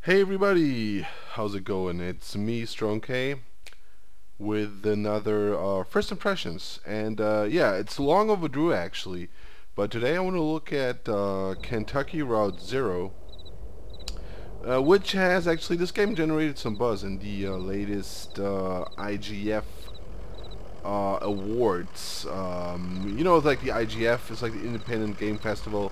Hey everybody, how's it going? It's me, Strong K, with another first impressions, and yeah, it's long overdue actually. But today I want to look at Kentucky Rout Zero, which has actually this game generated some buzz in the latest IGF awards. It's like the IGF is like the Independent Game Festival.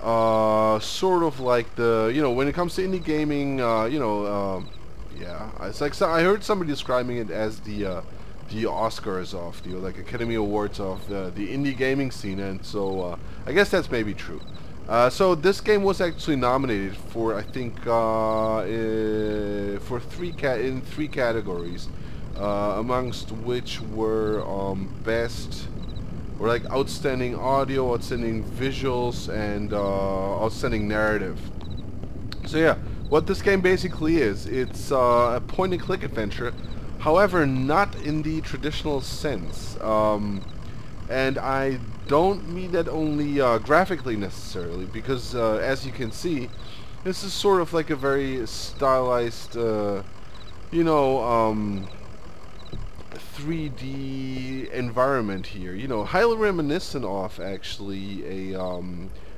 Sort of like when it comes to indie gaming, yeah, it's like I heard somebody describing it as the Oscars of the like Academy Awards of the indie gaming scene, and so I guess that's maybe true. So this game was actually nominated for I think for three categories, amongst which were best or like outstanding audio, outstanding visuals, and outstanding narrative. So yeah, what this game basically is, it's a point-and-click adventure, however, not in the traditional sense. And I don't mean that only graphically necessarily, because as you can see, this is sort of like a very stylized, you know, 3D environment here. Highly reminiscent of actually a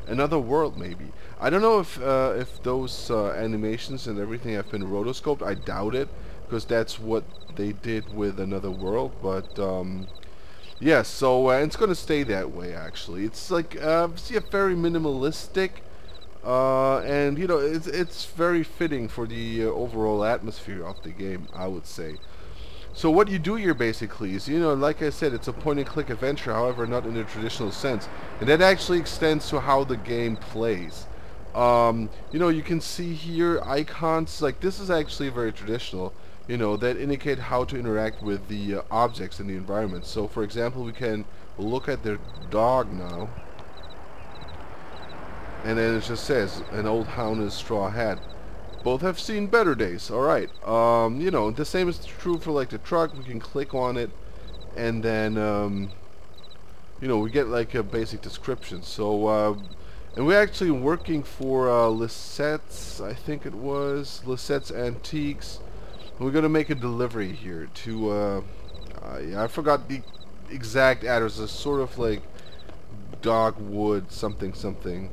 another world maybe. I don't know if those animations and everything have been rotoscoped. I doubt it, because that's what they did with Another World. But yeah, so it's gonna stay that way. Actually, it's like see, a very minimalistic. And it's very fitting for the overall atmosphere of the game, I would say. So what you do here basically is, like I said, it's a point-and-click adventure, however, not in the traditional sense. And that actually extends to how the game plays. You can see here icons, like this is actually very traditional, that indicate how to interact with the objects in the environment. So, for example, we can look at the dog now, and then it just says, an old hound in a straw hat. Both have seen better days. Alright. The same is true for like the truck. We can click on it, and then we get like a basic description. So and we're actually working for Lysette's, I think it was Lysette's Antiques. And we're gonna make a delivery here to yeah, I forgot the exact address. It's sort of like Dogwood something something.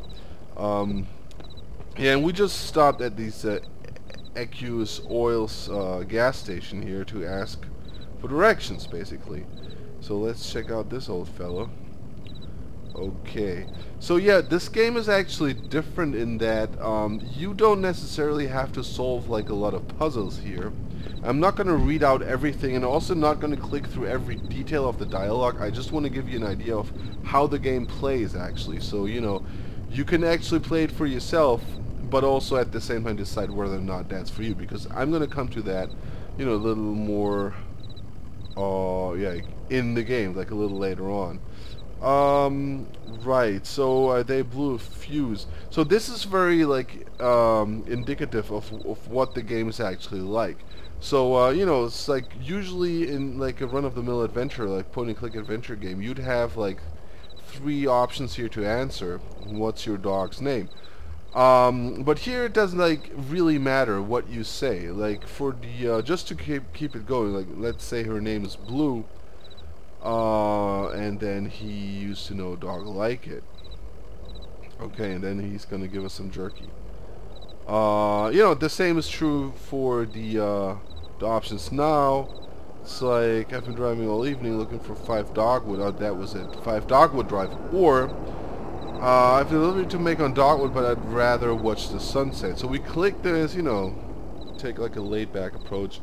Yeah, and we just stopped at these Accuse Oil's gas station here to ask for directions, basically. So let's check out this old fellow. Okay. So yeah, this game is actually different in that you don't necessarily have to solve like a lot of puzzles here. I'm not going to read out everything, and also not going to click through every detail of the dialogue. I just want to give you an idea of how the game plays, actually. So, you can actually play it for yourself, but also at the same time decide whether or not that's for you, because I'm going to come to that, a little more, yeah, in the game, like a little later on. Right, so they blew a fuse. So this is very, like, indicative of what the game is actually like. So, it's like, usually in, like, a run-of-the-mill adventure, like, point-and-click adventure game, you'd have, like, 3 options here to answer. What's your dog's name? But here it doesn't like really matter what you say. Like for the just to keep it going, like let's say her name is Blue, and then he used to know a dog like it. Okay, and then he's gonna give us some jerky. The same is true for the options now. It's like, I've been driving all evening looking for 5 Dogwood. Oh, that was it. 5 Dogwood Drive. Or, I've been delivery to make on Dogwood, but I'd rather watch the sunset. So we click this, take like a laid-back approach.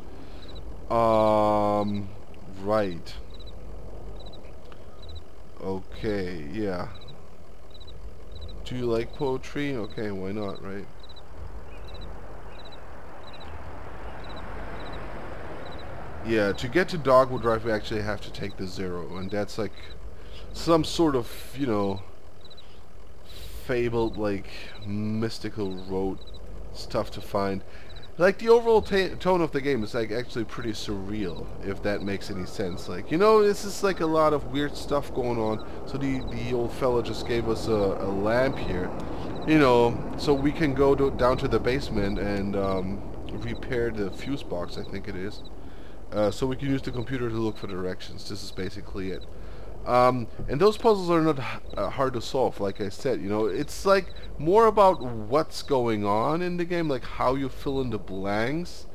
Right. Okay, yeah. Do you like poetry? Okay, why not, right? Yeah, to get to Dogwood Drive, we actually have to take the 0, and that's like some sort of, fabled, like, mystical road stuff to find. Like, the overall tone of the game is, like, actually pretty surreal, if that makes any sense. Like, this is, like, a lot of weird stuff going on. So the old fella just gave us a lamp here. You know, so we can go down to the basement and repair the fuse box, I think it is. So we can use the computer to look for directions. This is basically it. And those puzzles are not hard to solve, like I said. You know, it's like more about what's going on in the game, like how you fill in the blanks,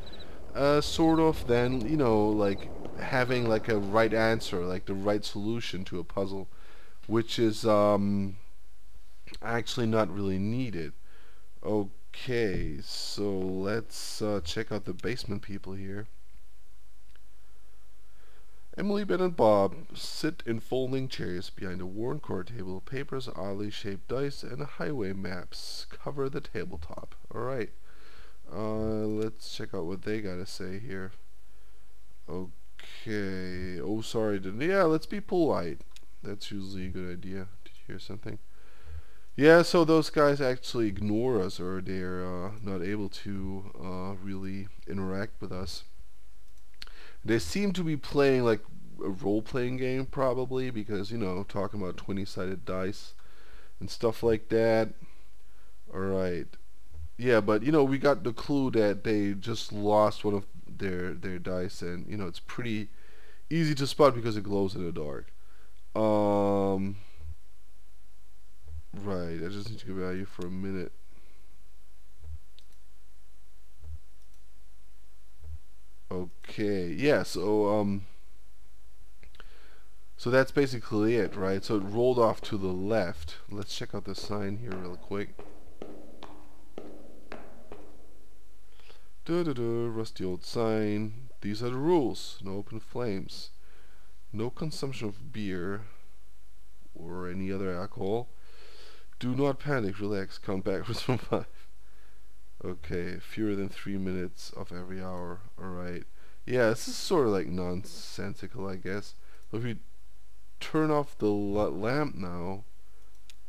sort of, than, you know, like having like a right answer, like the right solution to a puzzle, which is actually not really needed. Okay, so let's check out the basement people here. Emily, Ben, and Bob sit in folding chairs behind a worn core table. Papers, oddly shaped dice, and highway maps cover the tabletop. Alright. Let's check out what they gotta say here. Okay. Oh, sorry. Yeah, let's be polite. That's usually a good idea. Did you hear something? Yeah, so those guys actually ignore us, or they're not able to really interact with us. They seem to be playing like a role-playing game, probably, because, you know, talking about 20-sided dice and stuff like that. Alright. Yeah, but, you know, we got the clue that they just lost one of their dice, and, you know, it's pretty easy to spot because it glows in the dark. Right, I just need to give value for a minute. Okay, yeah, so that's basically it, right? So it rolled off to the left. Let's check out the sign here real quick. Rusty old sign. These are the rules. No open flames. No consumption of beer or any other alcohol. Do not panic, relax, count backwards from 5. Okay, fewer than 3 minutes of every hour. Alright. Yeah, this is sort of like nonsensical, I guess. But if we turn off the lamp now,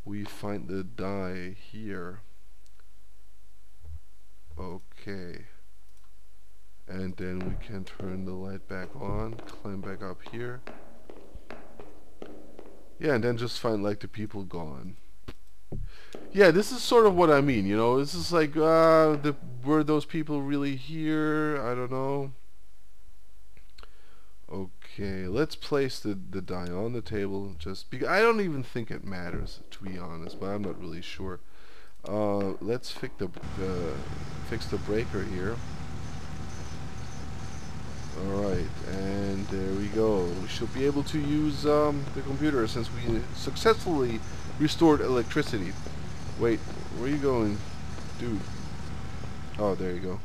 we find the die here. Okay. And then we can turn the light back on, climb back up here. Yeah, and then just find like the people gone. Yeah, this is sort of what I mean, you know. This is like, were those people really here? I don't know. Okay, let's place the die on the table. Just because I don't even think it matters, to be honest, but I'm not really sure. Let's fix the breaker here. Alright, and there we go. We should be able to use the computer since we successfully restored electricity. Wait, where are you going? Dude. Oh, there you go.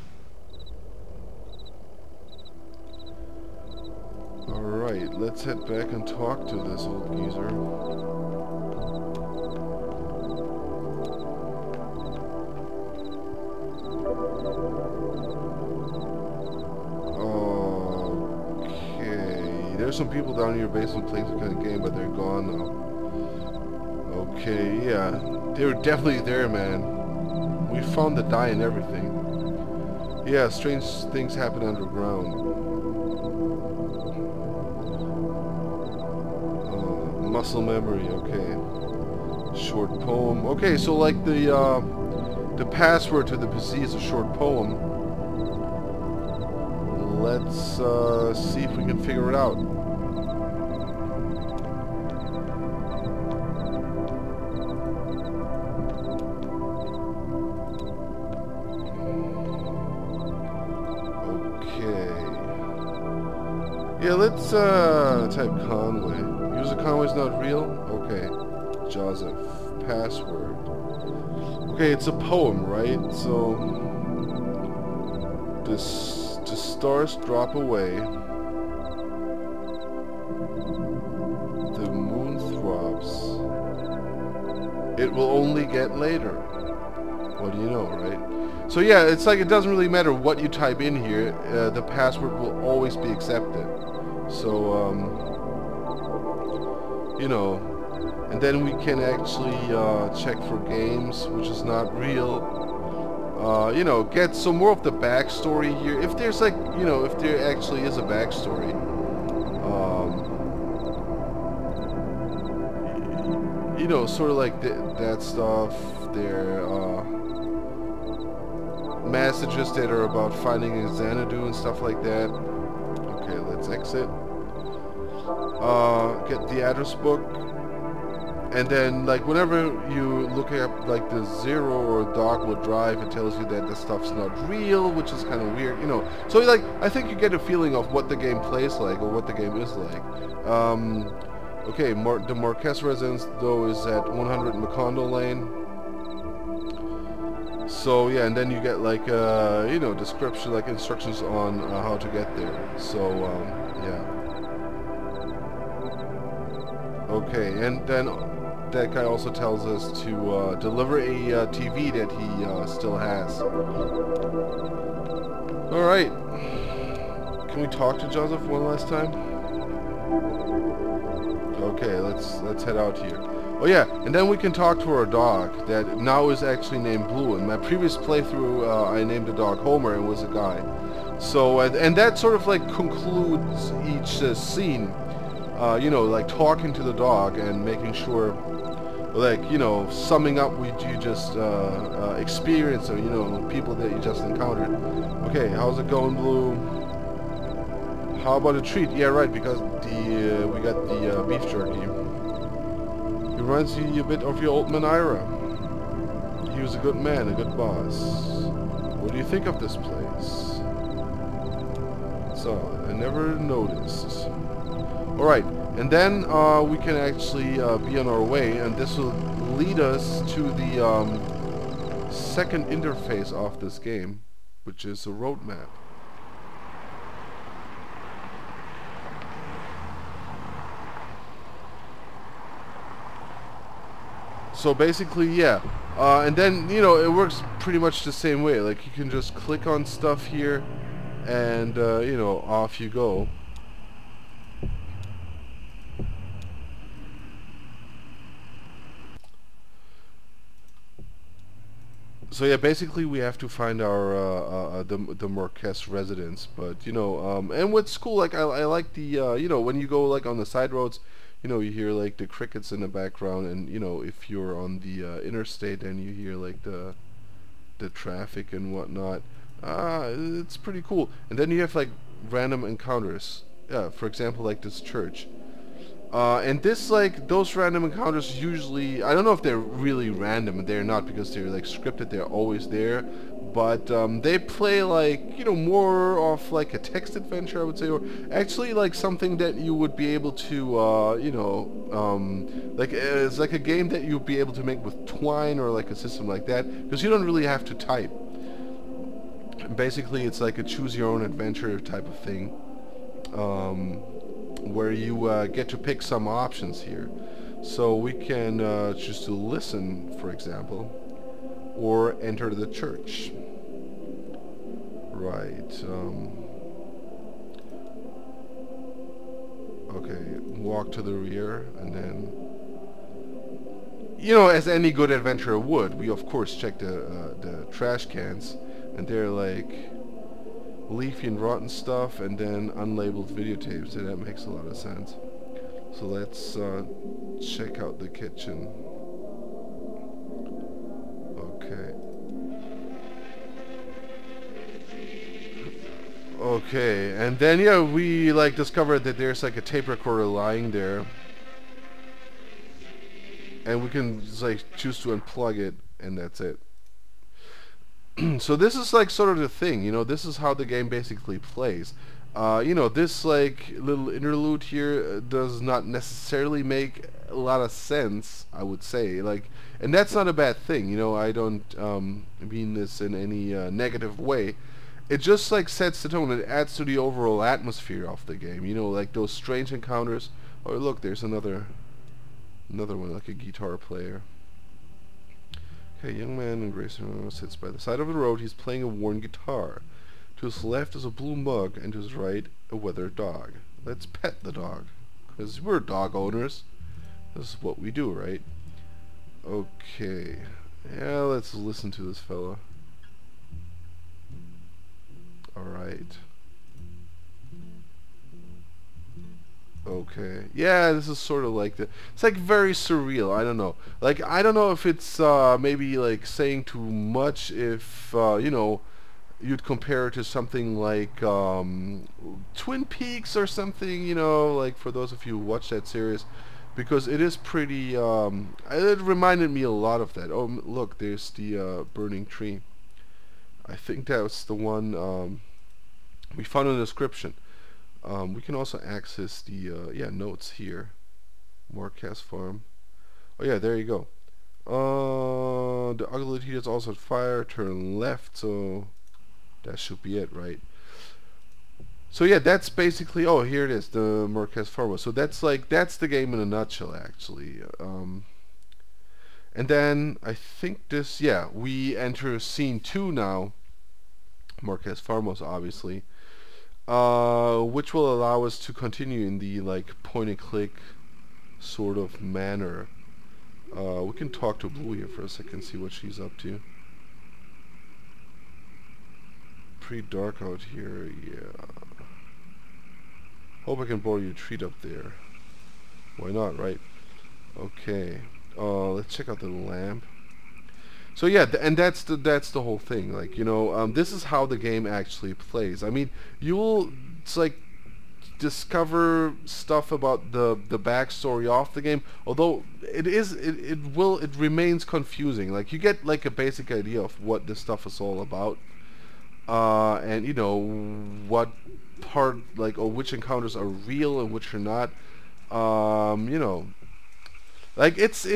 Alright, let's head back and talk to this old geezer. Okay, there's some people down in your basement playing some kind of game, but they're gone now. Okay, yeah, they were definitely there, man. We found the die and everything. Yeah, strange things happen underground. Muscle memory, okay. Short poem. Okay, so like the password to the PC is a short poem. Let's see if we can figure it out. Okay. Yeah, let's type Conway. User Conway's not real? Okay. Joseph. Password. Okay, it's a poem, right? So the stars drop away. The moon throbs. It will only get later. What do you know, right? So yeah, it's like it doesn't really matter what you type in here. The password will always be accepted. So you know, and then we can actually check for games, which is not real. You know, get some more of the backstory here. If there's like, you know, if there actually is a backstory. You know, sort of like that stuff. their messages that are about finding Xanadu and stuff like that. Okay, let's exit. Get the address book. And then, like, whenever you look up, like, the Zero or Dogwood Drive, it tells you that the stuff's not real, which is kind of weird, you know. So, like, I think you get a feeling of what the game plays like, or what the game is like. Okay, the Marquez residence, though, is at 100 McCondell Lane. So, yeah, and then you get, like, you know, description, like, instructions on how to get there. So, yeah. Okay, and then that guy also tells us to deliver a TV that he still has. Alright. Can we talk to Joseph one last time? Okay, let's head out here. Oh yeah, and then we can talk to our dog that now is actually named Blue. In my previous playthrough, I named the dog Homer and was a guy. So, and that sort of like concludes each scene. You know, like talking to the dog and making sure, like, you know, summing up what you just experienced, or, you know, people that you just encountered. Okay, how's it going, Blue? How about a treat? Yeah, right, because we got the beef jerky. He reminds you a bit of your old man Ira. He was a good man, a good boss. What do you think of this place? So, I never noticed. Alright, and then we can actually be on our way, and this will lead us to the second interface of this game, which is a road map. So basically, yeah, and then, you know, it works pretty much the same way. Like, you can just click on stuff here, and, you know, off you go. So yeah, basically we have to find our the Marquez residence, but you know, and what's cool, like I like the you know, when you go like on the side roads, you know, you hear like the crickets in the background, and you know, if you're on the interstate, then you hear like the traffic and whatnot. It's pretty cool. And then you have like random encounters. Yeah, for example, like this church. And this, like, those random encounters usually, I don't know if they're really random, they're not, because they're, like, scripted, they're always there, but, they play, like, you know, more of, like, a text adventure, I would say, or actually, like, something that you would be able to, you know, like, it's like a game that you'd be able to make with Twine, or, like, a system like that, because you don't really have to type. Basically, it's like a choose-your-own-adventure type of thing. Where you get to pick some options here. So we can choose to listen, for example, or enter the church. Right. Okay, walk to the rear, and then, you know, as any good adventurer would, we of course check the trash cans, and they're like leafy and rotten stuff, and then unlabeled videotapes, and that makes a lot of sense. So let's check out the kitchen. Okay. Okay, and then yeah, we like discovered that there's like a tape recorder lying there, and we can just, like, choose to unplug it, and that's it. So this is like sort of the thing, you know, this is how the game basically plays. You know, this like little interlude here does not necessarily make a lot of sense, I would say, like, and that's not a bad thing, you know, I don't mean this in any negative way. It just like sets the tone, it adds to the overall atmosphere of the game, you know, like those strange encounters. Oh look, there's another one, like a guitar player. Okay, a young man in gray sits by the side of the road. He's playing a worn guitar. To his left is a blue mug, and to his right, a weathered dog. Let's pet the dog, because we're dog owners. This is what we do, right? Okay. Yeah, let's listen to this fella. Alright. Okay. Okay. Yeah, this is sort of like the. It's like very surreal. I don't know. Like I don't know if it's maybe like saying too much. If you know, you'd compare it to something like Twin Peaks or something. You know, like for those of you who watch that series, because it is pretty. It reminded me a lot of that. Oh, look, there's the burning tree. I think that was the one we found in the description. We can also access the yeah, notes here. Marquez Farm. Oh yeah, there you go. The ugly heat is also on fire. Turn left, so that should be it, right? So yeah, that's basically. Oh, here it is, the Marquez Farm. So that's like that's the game in a nutshell, actually. And then I think this. Yeah, we enter scene 2 now. Marquez Farmos, obviously. Which will allow us to continue in the like point and click sort of manner. We can talk to Blue here for a second, see what she's up to. Pretty dark out here, yeah. Hope I can borrow your treat up there. Why not, right? Okay. Let's check out the lamp. So yeah, and that's the whole thing. Like, you know, this is how the game actually plays. I mean, you'll it's like discover stuff about the backstory of the game. Although it remains confusing. Like you get like a basic idea of what this stuff is all about, and you know what part like or which encounters are real and which are not. You know, like it's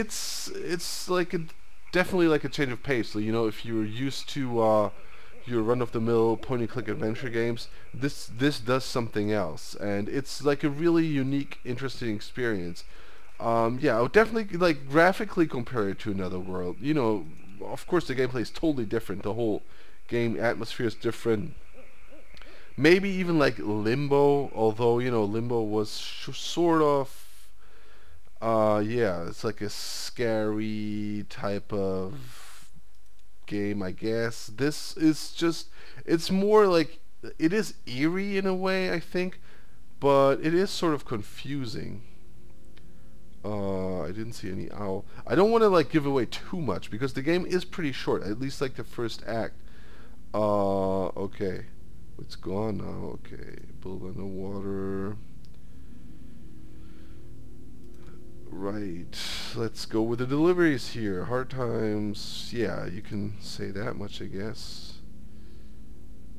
like a definitely like a change of pace. So, you know, if you're used to your run-of-the-mill point-and-click adventure games, this does something else, and it's like a really unique, interesting experience. Yeah, I would definitely like graphically compare it to Another World. You know, of course the gameplay is totally different. The whole game atmosphere is different. Maybe even like Limbo, although you know Limbo was sort of. Yeah, it's like a scary type of game, I guess. This is just, it's more like, it is eerie in a way, I think, but it is sort of confusing. I didn't see any owl. I don't want to like give away too much because the game is pretty short, at least like the first act. Okay. It's gone now. Okay. Build on the water. Right, let's go with the deliveries here. Hard times, yeah, you can say that much, I guess.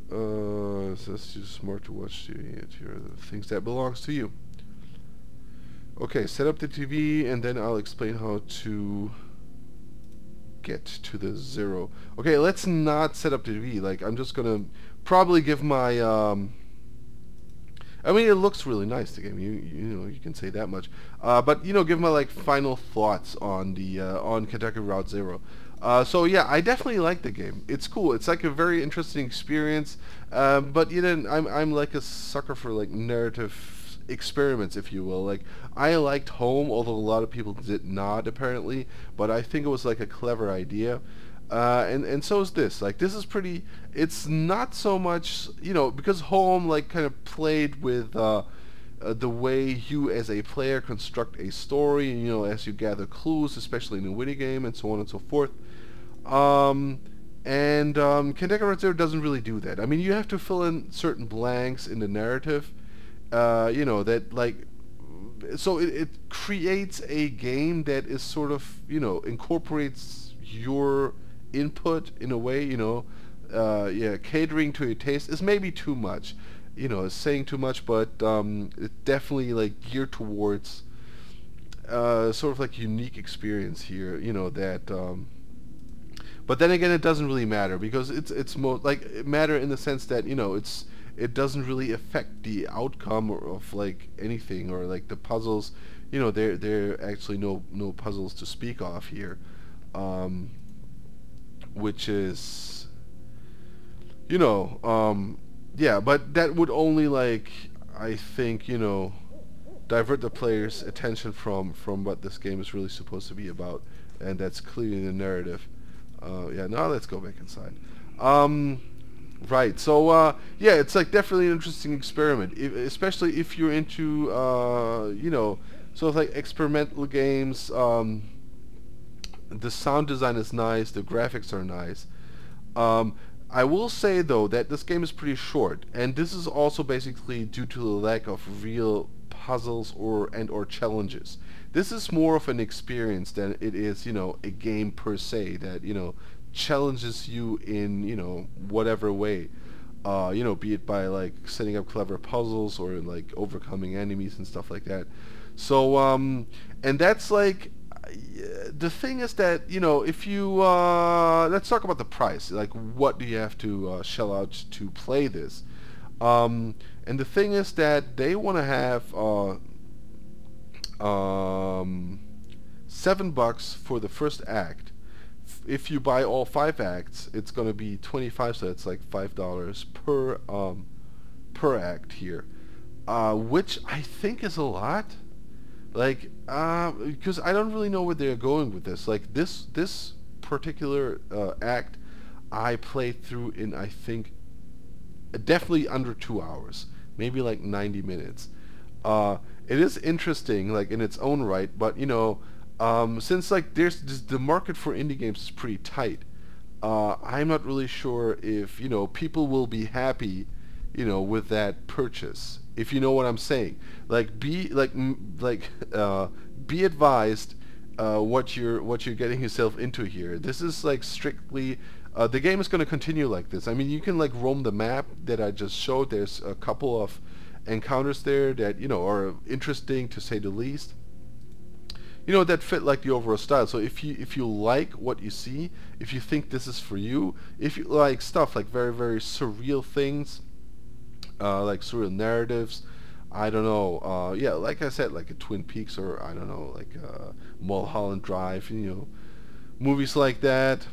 So that's too smart to watch TV. Here are the things that belongs to you. Okay, set up the TV, and then I'll explain how to get to the zero. Okay, let's not set up the TV. Like, I'm just gonna probably give my I mean, it looks really nice, the game. You know, you can say that much. But you know, give my like final thoughts on the on Kentucky Rout Zero. So yeah, I definitely like the game. It's cool. It's like a very interesting experience. But you know, I'm like a sucker for like narrative experiments, if you will. Like I liked Home, although a lot of people did not apparently. But I think it was like a clever idea. And so is this. Like this is pretty. It's not so much, you know, because Home like kind of played with the way you as a player construct a story, you know, as you gather clues, especially in a Witty game and so on and so forth. Kentucky Rout Zero doesn't really do that. I mean, you have to fill in certain blanks in the narrative, you know, that like. So it creates a game that is sort of, you know, incorporates your input in a way, you know, yeah, catering to your taste is maybe too much, you know, it's saying too much, but it's definitely like geared towards sort of like unique experience here, you know, that but then again it doesn't really matter because it's more like it matter in the sense that, you know, it doesn't really affect the outcome of like anything or like the puzzles, you know, there actually no puzzles to speak of here. Which is, you know, yeah, but that would only like, I think, you know, divert the player's attention from what this game is really supposed to be about, and that's clearly the narrative. Yeah, now let's go back inside. Right. So yeah, it's like definitely an interesting experiment, especially if you're into sort of like experimental games. The sound design is nice. The graphics are nice. Um, I will say though that this game is pretty short, and this is also basically due to the lack of real puzzles or challenges. This is more of an experience than it is, a game per se that challenges you in whatever way. Be it by like setting up clever puzzles or like overcoming enemies and stuff like that. So and that's like the thing is that if you let's talk about the price. Like, what do you have to shell out to play this? And the thing is that they want to have $7 for the first act. If you buy all 5 acts, it's going to be 25, so it's like $5 per act here, which I think is a lot. Like, because I don't really know where they're going with this. Like, this particular act, I played through in, I think, definitely under 2 hours, maybe like 90 minutes. It is interesting, like in its own right, but since like the market for indie games is pretty tight, I'm not really sure if people will be happy, with that purchase. If you know what I'm saying, like be advised what you're getting yourself into here. This is like strictly. The game is going to continue like this. I mean, you can like roam the map that I just showed. There's a couple of encounters there that are interesting to say the least. That fit like the overall style. So if you like what you see, if you think this is for you, if you like stuff like very very surreal things, like surreal narratives, I don't know, yeah, like I said, like a Twin Peaks, or I don't know, like Mulholland Drive, movies like that.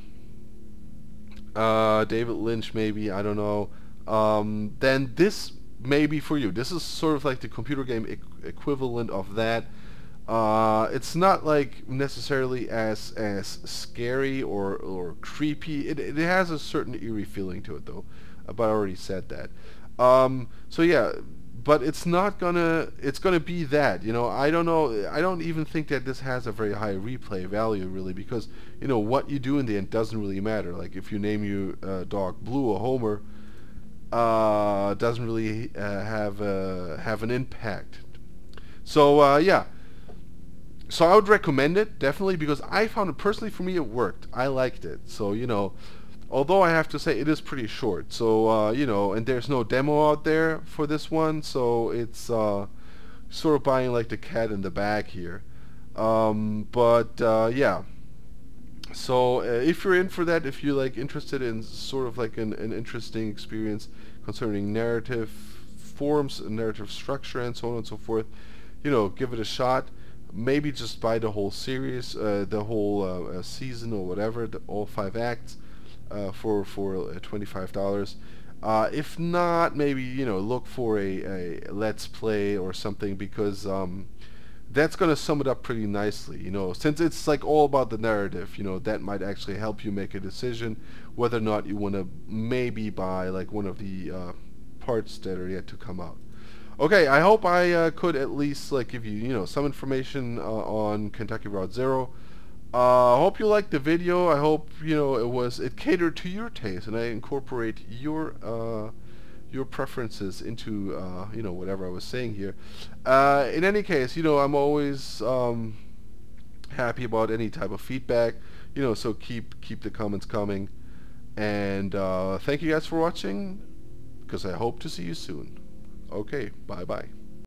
David Lynch, maybe, I don't know. Then this may be for you. This is sort of like the computer game equivalent of that. It's not like necessarily as scary or creepy. It has a certain eerie feeling to it though, but I already said that. So yeah, but it's gonna be that. I don't know. I don't even think that this has a very high replay value really, because what you do in the end doesn't really matter. Like if you name your dog Blue or Homer, doesn't really have an impact. So yeah. So I would recommend it, definitely, because I found it, personally, for me, it worked. I liked it. So, although I have to say it is pretty short. So, and there's no demo out there for this one, so it's sort of buying like the cat in the bag here. Yeah. So if you're in for that, if you're like interested in sort of like an interesting experience concerning narrative forms, narrative structure, and so on and so forth, give it a shot. Maybe just buy the whole series, the whole season or whatever, all 5 acts, for $25. If not, maybe look for a let's play or something, because that's gonna sum it up pretty nicely. Since it's like all about the narrative, that might actually help you make a decision whether or not you want to maybe buy like one of the parts that are yet to come out. Okay, I hope I could at least like give you some information on Kentucky Rout Zero. I hope you liked the video. I hope it catered to your taste, and I incorporate your preferences into whatever I was saying here. In any case, I'm always happy about any type of feedback. So keep the comments coming, and thank you guys for watching, because I hope to see you soon. Okay, bye-bye.